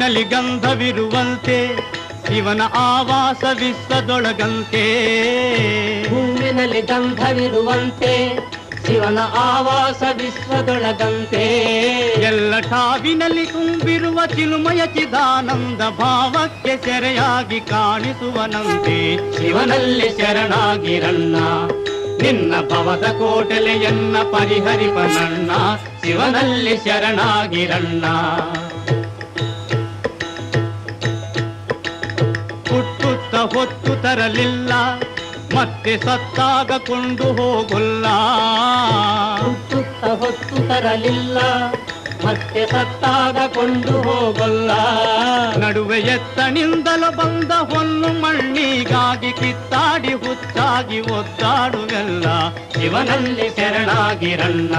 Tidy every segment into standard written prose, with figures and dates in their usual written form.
ಹೂವಿನಲ್ಲಿ ಗಂಧವಿರುವಂತೆ ಶಿವನ ಆವಾಸ ವಿಶ್ವದೊಳಗಂತೆ. ಹೂವಿನಲ್ಲಿ ಗಂಧವಿರುವಂತೆ ಶಿವನ ಆವಾಸ ವಿಶ್ವದೊಳಗಂತೆ. ಎಲ್ಲ ಠಾವಿನಲ್ಲಿ ತುಂಬಿರುವ ಚಿಲುಮಯ ಚಿದಾನಂದ ಭಾವಕ್ಕೆ ಸೆರೆಯಾಗಿ ಕಾಣಿಸುವನಂತೆ. ಶಿವನಲ್ಲಿ ಶರಣಾಗಿರಣ್ಣ, ನಿನ್ನ ಭವದ ಕೋಟಲೆಯನ್ನ ಪರಿಹರಿಪನಣ್ಣ. ಶಿವನಲ್ಲಿ ಶರಣಾಗಿರಣ್ಣ. ಹುಟ್ಟುತ್ತ ಹೊತ್ತು ತರಲಿಲ್ಲ, ಮತ್ತೆ ಸತ್ತಾಗ ಕೊಂಡು ಹೋಗಲ್ಲ. ಹುಟ್ಟುತ್ತ ಹೊತ್ತು ತರಲಿಲ್ಲ, ಮತ್ತೆ ಸತ್ತಾಗ ಕೊಂಡು ಹೋಗಲ್ಲ. ನಡುವೆ ಎತ್ತನಿಂದಲೂ ಬಂದ ಹೊನ್ನು ಮಣ್ಣಿಗಾಗಿ ಕಿತ್ತಾಡಿ ಹುಚ್ಚಾಗಿ ಒದ್ದಾಡುವೆಲ್ಲ. ಶಿವನಲ್ಲಿ ಶರಣಾಗಿರಣ್ಣ,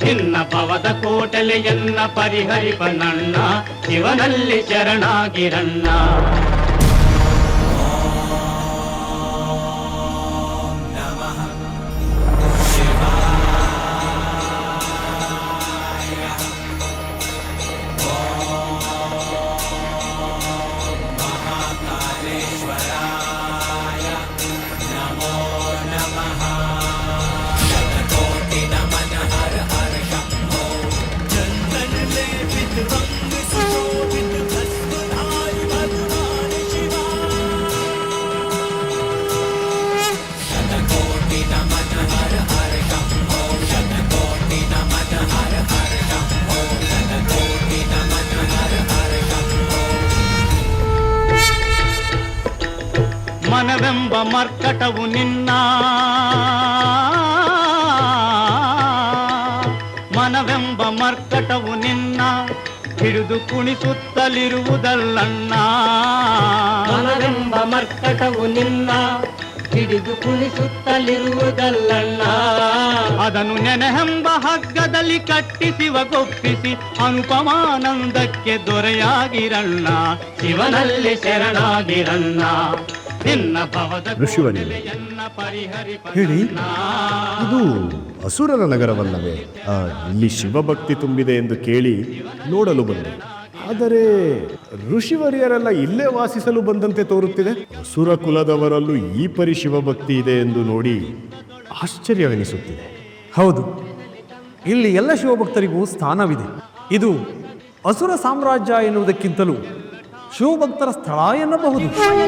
ನಿನ್ನ ಭವದ ಕೋಟಲೆಯನ್ನ ಪರಿಹರಿಪನಣ್ಣ. ಶಿವನಲ್ಲಿ ಶರಣಾಗಿರಣ್ಣ. ಮನವೆಂಬ ಮರ್ಕಟವು ನಿನ್ನ, ಮನವೆಂಬ ಮರ್ಕಟವು ನಿನ್ನ ಹಿಡಿದು ಕುಣಿಸುತ್ತಲಿರುವುದಲ್ಲಣ್ಣ. ಮನವೆಂಬ ಮರ್ಕಟವು ನಿನ್ನ ಹಿಡಿದು ಕುಣಿಸುತ್ತಲಿರುವುದಲ್ಲಣ್ಣ. ಅದನ್ನು ನೆನೆಹೆಂಬ ಹಗ್ಗದಲ್ಲಿ ಕಟ್ಟಿಸಿವ ಗೊಪ್ಪಿಸಿ ಅನುಪಮಾನಂದಕ್ಕೆ ದೊರೆಯಾಗಿರಣ್ಣ. ಶಿವನಲ್ಲಿ ಶರಣಾಗಿರಣ್ಣ, ನಿನ್ನ ಭವದ ಋಷಿವರ್ಯರೇ, ಹೇಳಿ, ಇದು ಅಸುರರ ನಗರವಲ್ಲವೇ? ಇಲ್ಲಿ ಶಿವಭಕ್ತಿ ತುಂಬಿದೆ ಎಂದು ಕೇಳಿ ನೋಡಲು ಬಂದೆ. ಆದರೆ ಋಷಿವರ್ಯರೆಲ್ಲ ಇಲ್ಲೇ ವಾಸಿಸಲು ಬಂದಂತೆ ತೋರುತ್ತಿದೆ. ಅಸುರ ಕುಲದವರಲ್ಲೂ ಈ ಪರಿ ಶಿವಭಕ್ತಿ ಇದೆ ಎಂದು ನೋಡಿ ಆಶ್ಚರ್ಯವೆನಿಸುತ್ತಿದೆ. ಹೌದು, ಇಲ್ಲಿ ಎಲ್ಲ ಶಿವಭಕ್ತರಿಗೂ ಸ್ಥಾನವಿದೆ. ಇದು ಅಸುರ ಸಾಮ್ರಾಜ್ಯ ಎನ್ನುವುದಕ್ಕಿಂತಲೂ ಶಿವಭಕ್ತರ ಸ್ಥಳ ಎನ್ನಬಹುದು.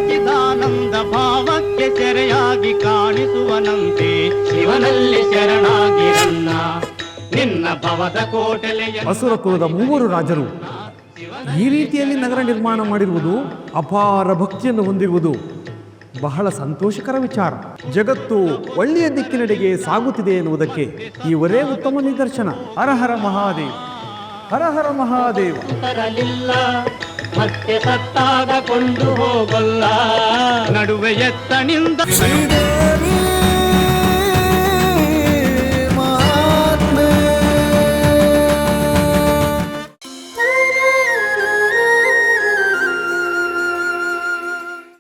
ಚಿದಾನಂದ ಭಾವಕ್ಕೆ ಸೆರೆಯಾಗಿ ಕಾಣಿಸುವನಂತೆ. ಶಿವನಲ್ಲಿ ಶರಣಾಗಿರಣ್ಣ, ನಿನ್ನ ಭವದ ಕೋಟಲೆಯ. ಅಸುರ ಕುಲದ 3 ರಾಜರು ಈ ರೀತಿಯಲ್ಲಿ ನಗರ ನಿರ್ಮಾಣ ಮಾಡಿರುವುದು, ಅಪಾರ ಭಕ್ತಿಯನ್ನು ಹೊಂದಿರುವುದು ಬಹಳ ಸಂತೋಷಕರ ವಿಚಾರ. ಜಗತ್ತು ಒಳ್ಳೆಯ ದಿಕ್ಕಿನೆಡೆಗೆ ಸಾಗುತ್ತಿದೆ ಎನ್ನುವುದಕ್ಕೆ ಇವರೇ ಉತ್ತಮ ನಿದರ್ಶನ. ಹರ ಹರ ಮಹಾದೇವ, ಹರ ಹರ ಮಹಾದೇವ. ತರಲಿಲ್ಲ, ಮತ್ತೆ ಸತ್ತಾಗ ಕೊಂಡು ಹೋಗಲ್ಲ. ನಡುವೆ ಎತ್ತನಿಂದ ಶ್ರೀದೇವಿ